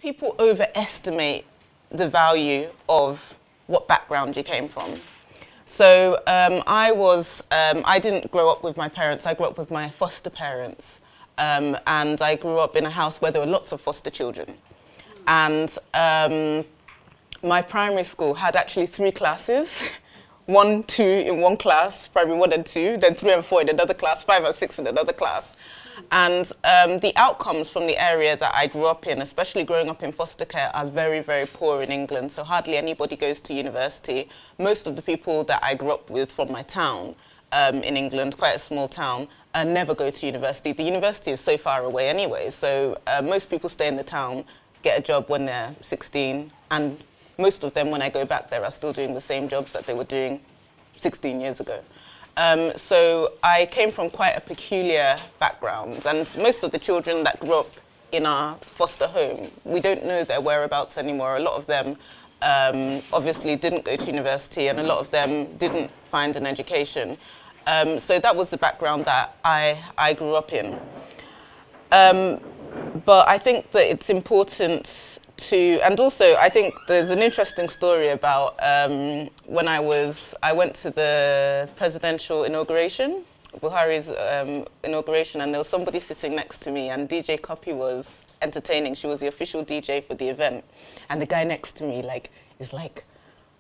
people overestimate the value of what background you came from. So I didn't grow up with my parents, I grew up with my foster parents. And I grew up in a house where there were lots of foster children. And my primary school had actually 3 classes. 1, 2 in one class, primary 1 and 2, then 3 and 4 in another class, 5 and 6 in another class. And the outcomes from the area that I grew up in, especially growing up in foster care, are very, very poor in England. So hardly anybody goes to university. Most of the people that I grew up with from my town in England, quite a small town, never go to university. The university is so far away anyway. So most people stay in the town, get a job when they're 16, and most of them, when I go back there, are still doing the same jobs that they were doing 16 years ago. So I came from quite a peculiar background, and most of the children that grew up in our foster home, we don't know their whereabouts anymore. A lot of them obviously didn't go to university, and a lot of them didn't find an education. So that was the background that I grew up in. But I think that it's important and also I think there's an interesting story about when I went to the presidential inauguration, Buhari's inauguration, and there was somebody sitting next to me, and DJ Copy was entertaining. She was the official DJ for the event. And the guy next to me is like,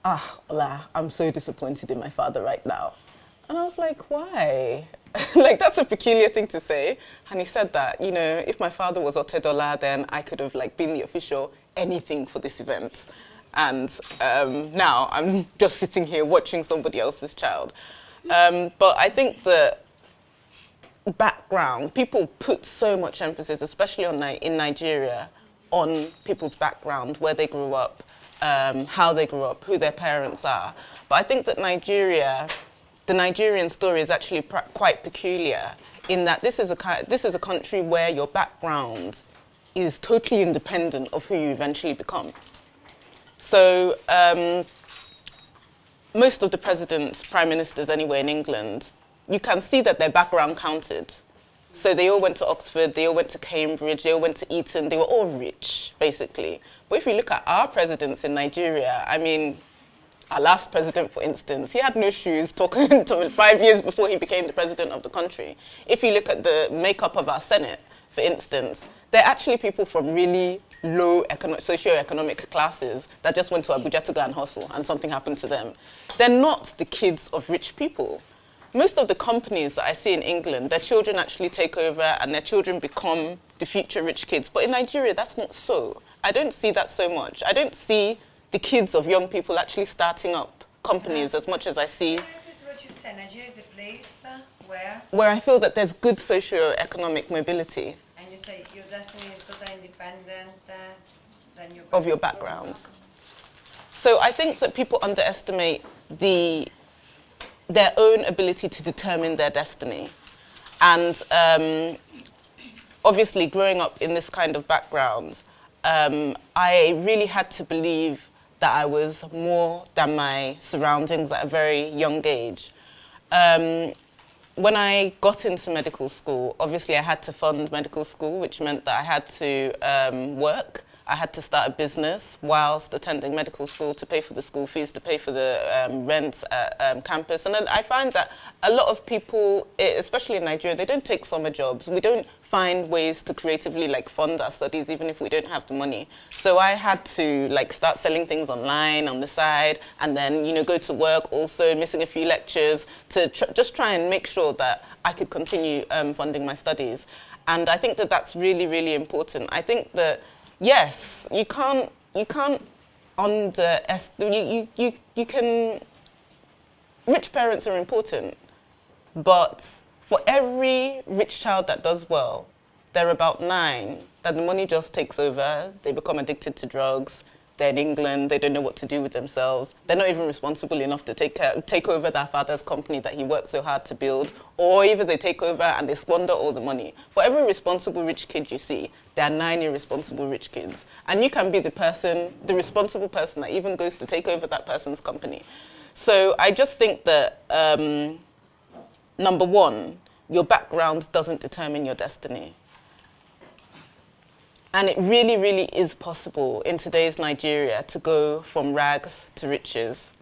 Ola, I'm so disappointed in my father right now. And I was like, why? That's a peculiar thing to say. And he said that, if my father was Otedola, then I could have been the official anything for this event. And now I'm just sitting here watching somebody else's child. But I think the background, people put so much emphasis, especially in Nigeria, on people's background, where they grew up, how they grew up, who their parents are. But I think that the Nigerian story is actually quite peculiar in that this is a country where your background is totally independent of who you eventually become. So most of the presidents, prime ministers anyway in England, you can see that their background counted. So they all went to Oxford, they all went to Cambridge, they all went to Eton, they were all rich, basically. But if you look at our presidents in Nigeria, our last president, for instance, he had no shoes talking until 5 years before he became the president of the country. If you look at the makeup of our Senate, for instance, they're actually people from really low socio-economic classes that just went to Abuja to go and hustle, and something happened to them. They're not the kids of rich people. Most of the companies that I see in England, their children actually take over and their children become the future rich kids. But in Nigeria, that's not so. I don't see that so much. I don't see the kids of young people actually starting up companies as much as I see. What you said, Nigeria is a place where? Where I feel that there's good socio-economic mobility. And you say your destiny is totally independent than of your background. So I think that people underestimate their own ability to determine their destiny. And obviously growing up in this kind of background, I really had to believe that I was more than my surroundings at a very young age. When I got into medical school, obviously I had to fund medical school, which meant that I had to work. I had to start a business whilst attending medical school to pay for the school fees, to pay for the rent at campus. And then I find that a lot of people, especially in Nigeria, they don't take summer jobs. We don't find ways to creatively fund our studies, even if we don't have the money. So I had to start selling things online on the side, and then go to work also, missing a few lectures, to just try and make sure that I could continue funding my studies. And I think that that's really, really important. I think that yes, you can't underestimate, you can, rich parents are important, but for every rich child that does well, there are about 9 that the money just takes over, they become addicted to drugs, they're in England, they don't know what to do with themselves, they're not even responsible enough to take over their father's company that he worked so hard to build, or even they take over and they squander all the money. For every responsible rich kid you see, there are 9 irresponsible rich kids. And you can be the responsible person that even goes to take over that person's company. So I just think that, number 1, your background doesn't determine your destiny. And it really, really is possible in today's Nigeria to go from rags to riches.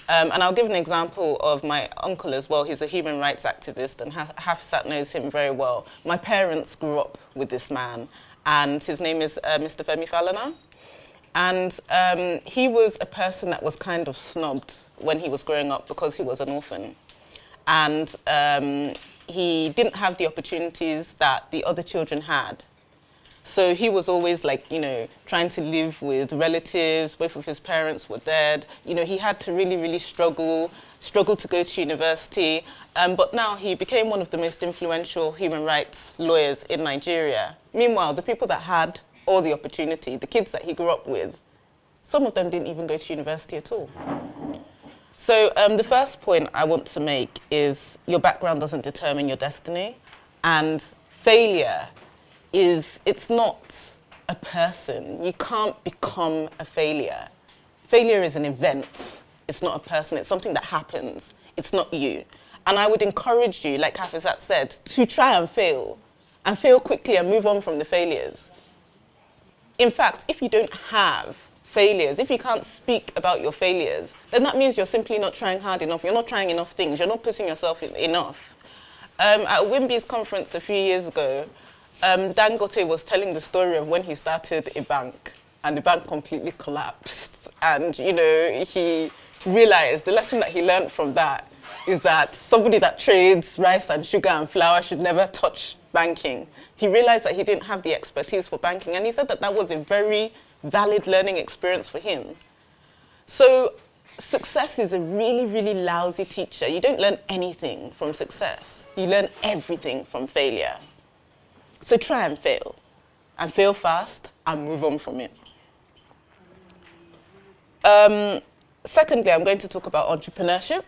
And I'll give an example of my uncle as well. He's a human rights activist, and Hafsat knows him very well. My parents grew up with this man, and his name is Mr. Femi Falana. And he was a person that was kind of snubbed when he was growing up because he was an orphan. And he didn't have the opportunities that the other children had. So he was always like, you know, trying to live with relatives. Both of his parents were dead. You know, he had to really, really struggle to go to university. But now he became one of the most influential human rights lawyers in Nigeria. Meanwhile, the people that had all the opportunity, the kids that he grew up with, some of them didn't even go to university at all. So the first point I want to make is your background doesn't determine your destiny. And failure it's not a person. You can't become a failure. Failure is an event. It's not a person. It's something that happens. It's not you. And I would encourage you, like Hafizat said, to try and fail quickly and move on from the failures. In fact, if you don't have failures, if you can't speak about your failures, then that means you're simply not trying hard enough. You're not trying enough things. You're not pushing yourself enough. At Wimby's conference a few years ago, Dangote was telling the story of when he started a bank and the bank completely collapsed. And, you know, he realized the lesson that he learned from that is that somebody that trades rice and sugar and flour should never touch banking. He realized that he didn't have the expertise for banking, and he said that that was a very valid learning experience for him. So success is a really, really lousy teacher. You don't learn anything from success. You learn everything from failure. So try and fail fast, and move on from it. Secondly, I'm going to talk about entrepreneurship,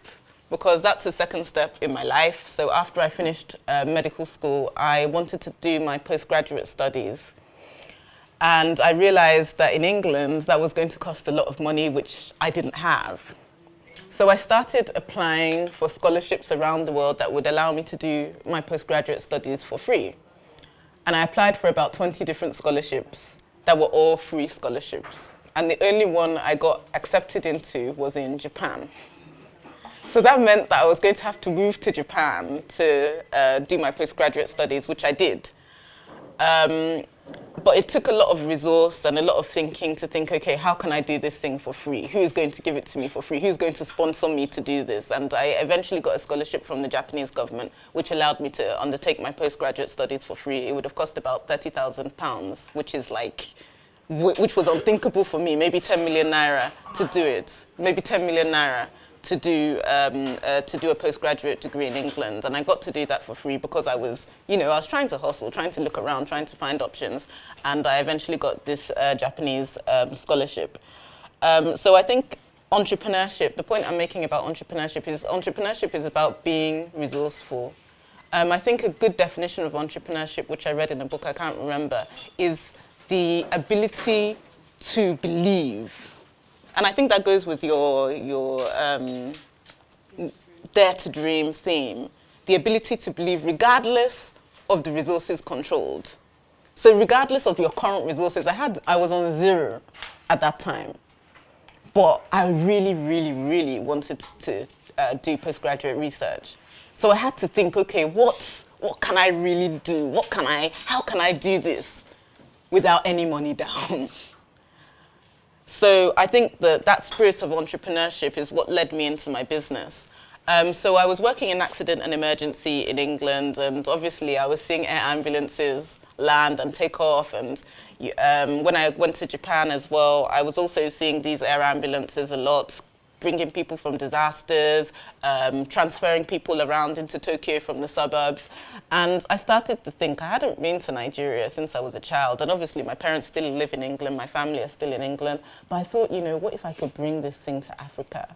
because that's the second step in my life. So after I finished medical school, I wanted to do my postgraduate studies. And I realized that in England, that was going to cost a lot of money, which I didn't have. So I started applying for scholarships around the world that would allow me to do my postgraduate studies for free. And I applied for about 20 different scholarships that were all free scholarships. And the only one I got accepted into was in Japan. So that meant that I was going to have to move to Japan to do my postgraduate studies, which I did. But it took a lot of resource and a lot of thinking to think, okay, how can I do this thing for free? Who is going to give it to me for free? Who's going to sponsor me to do this? And I eventually got a scholarship from the Japanese government, which allowed me to undertake my postgraduate studies for free. It would have cost about £30,000, which is like, which was unthinkable for me, maybe 10 million naira to do it, maybe 10 million naira to do a postgraduate degree in England. And I got to do that for free because I was, you know, I was trying to hustle, trying to look around, trying to find options. And I eventually got this Japanese scholarship. So I think entrepreneurship, the point I'm making about entrepreneurship is about being resourceful. I think a good definition of entrepreneurship, which I read in a book, I can't remember, is the ability to believe. And I think that goes with your Dare2Dream theme, the ability to believe regardless of the resources controlled. So regardless of your current resources, I was on zero at that time, but I really, really, really wanted to do postgraduate research. So I had to think, okay, what can I really do? How can I do this without any money down? So I think that spirit of entrepreneurship is what led me into my business. So I was working in accident and emergency in England, and obviously I was seeing air ambulances land and take off. And when I went to Japan as well, I was also seeing these air ambulances a lot, bringing people from disasters, transferring people around into Tokyo from the suburbs. And I started to think, I hadn't been to Nigeria since I was a child. And obviously my parents still live in England, my family are still in England. But I thought, you know, what if I could bring this thing to Africa?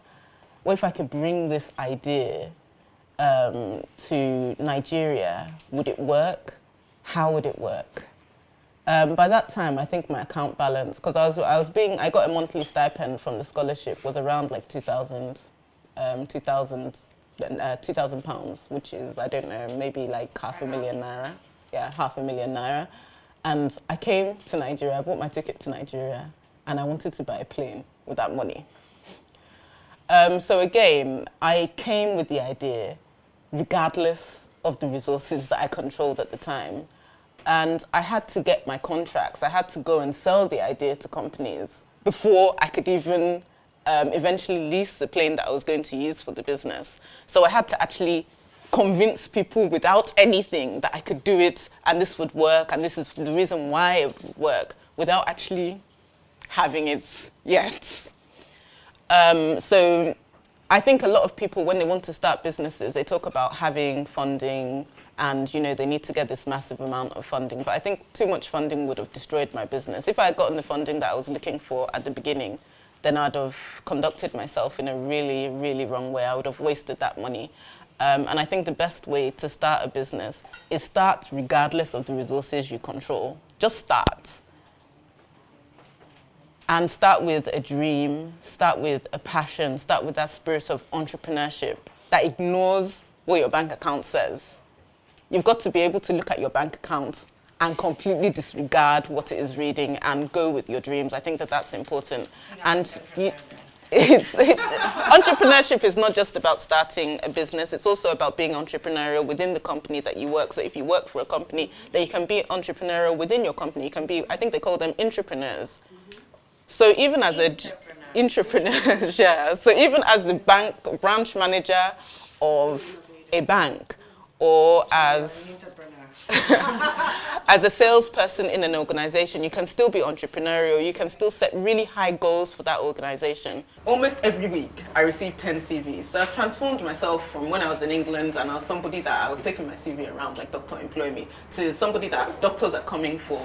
What if I could bring this idea to Nigeria? Would it work? How would it work? By that time, I think my account balance, because I got a monthly stipend from the scholarship, was around like £2,000, £2,000, which is, I don't know, maybe like £500,000 naira. Yeah, £500,000 naira. And I came to Nigeria, I bought my ticket to Nigeria, and I wanted to buy a plane with that money. So again, I came with the idea, regardless of the resources that I controlled at the time. And I had to get my contracts. I had to go and sell the idea to companies before I could even eventually lease the plane that I was going to use for the business. So I had to actually convince people without anything that I could do it and this would work and this is the reason why it would work without actually having it yet. So I think a lot of people, when they want to start businesses, they talk about having funding and, you know, they need to get this massive amount of funding. But I think too much funding would have destroyed my business. If I had gotten the funding that I was looking for at the beginning, then I'd have conducted myself in a really, really wrong way. I would have wasted that money. And I think the best way to start a business is start regardless of the resources you control. Just start. And start with a dream, start with a passion, start with that spirit of entrepreneurship that ignores what your bank account says. You've got to be able to look at your bank account and completely disregard what it is reading and go with your dreams. I think that that's important. And entrepreneurship is not just about starting a business, it's also about being entrepreneurial within the company that you work. So if you work for a company, then you can be entrepreneurial within your company. You can be, I think they call them intrapreneurs. So even as intrapreneur, yeah. So even as a branch manager of a bank, or as as a salesperson in an organization, you can still be entrepreneurial. You can still set really high goals for that organization. Almost every week, I receive 10 CVs. So I've transformed myself from when I was in England and I was somebody that I was taking my CV around like doctor employ me, to somebody that doctors are coming for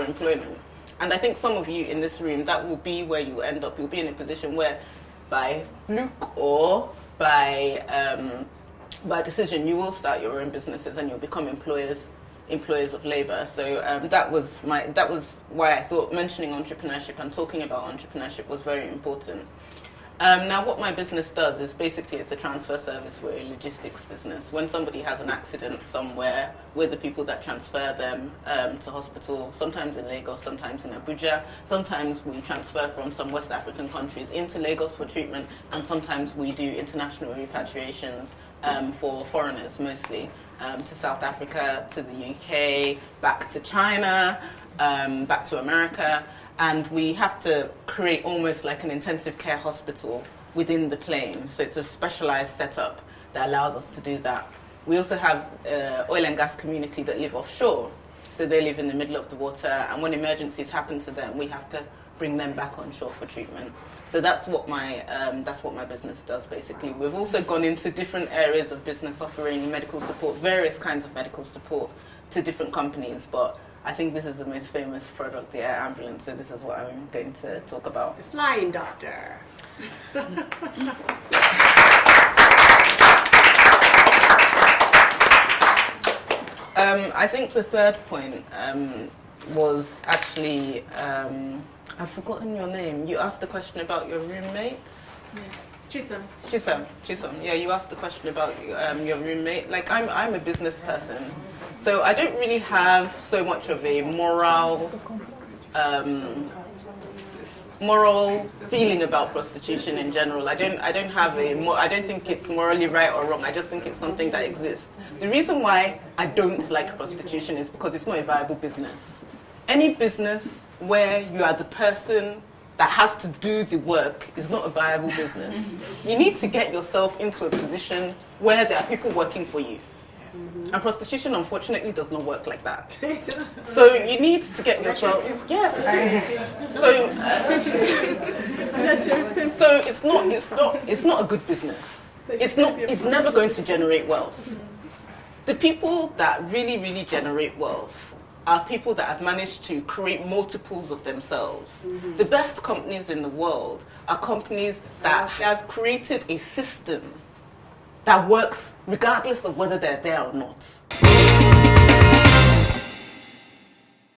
employment. And I think some of you in this room, that will be where you end up. You'll be in a position where by fluke or by decision, you will start your own businesses and you'll become employers of labor. So that was why I thought mentioning entrepreneurship and talking about entrepreneurship was very important. Now, what my business does is basically it's a transfer service. We're a logistics business. When somebody has an accident somewhere, we're the people that transfer them to hospital, sometimes in Lagos, sometimes in Abuja. Sometimes we transfer from some West African countries into Lagos for treatment, and sometimes we do international repatriations for foreigners mostly, to South Africa, to the UK, back to China, back to America. And we have to create almost like an intensive care hospital within the plane. So it's a specialized setup that allows us to do that. We also have oil and gas community that live offshore. So they live in the middle of the water, and when emergencies happen to them, we have to bring them back on shore for treatment. So that's what my business does, basically. We've also gone into different areas of business, offering medical support, various kinds of medical support to different companies, but I think this is the most famous product, the air ambulance, so this is what I'm going to talk about. The flying doctor. I think the third point was actually, I've forgotten your name. You asked the question about your roommates? Yes. Chisholm. Yeah, you asked the question about your roommate. Like, I'm a business person, so I don't really have so much of a moral feeling about prostitution in general. I don't think it's morally right or wrong. I just think it's something that exists. The reason why I don't like prostitution is because it's not a viable business. Any business where you are the person that has to do the work is not a viable business. You need to get yourself into a position where there are people working for you. And prostitution, unfortunately, does not work like that. So you need to get yourself... Yes. So it's not a good business. It's never going to generate wealth. The people that really, really generate wealth are people that have managed to create multiples of themselves. The best companies in the world are companies that have created a system that works regardless of whether they're there or not.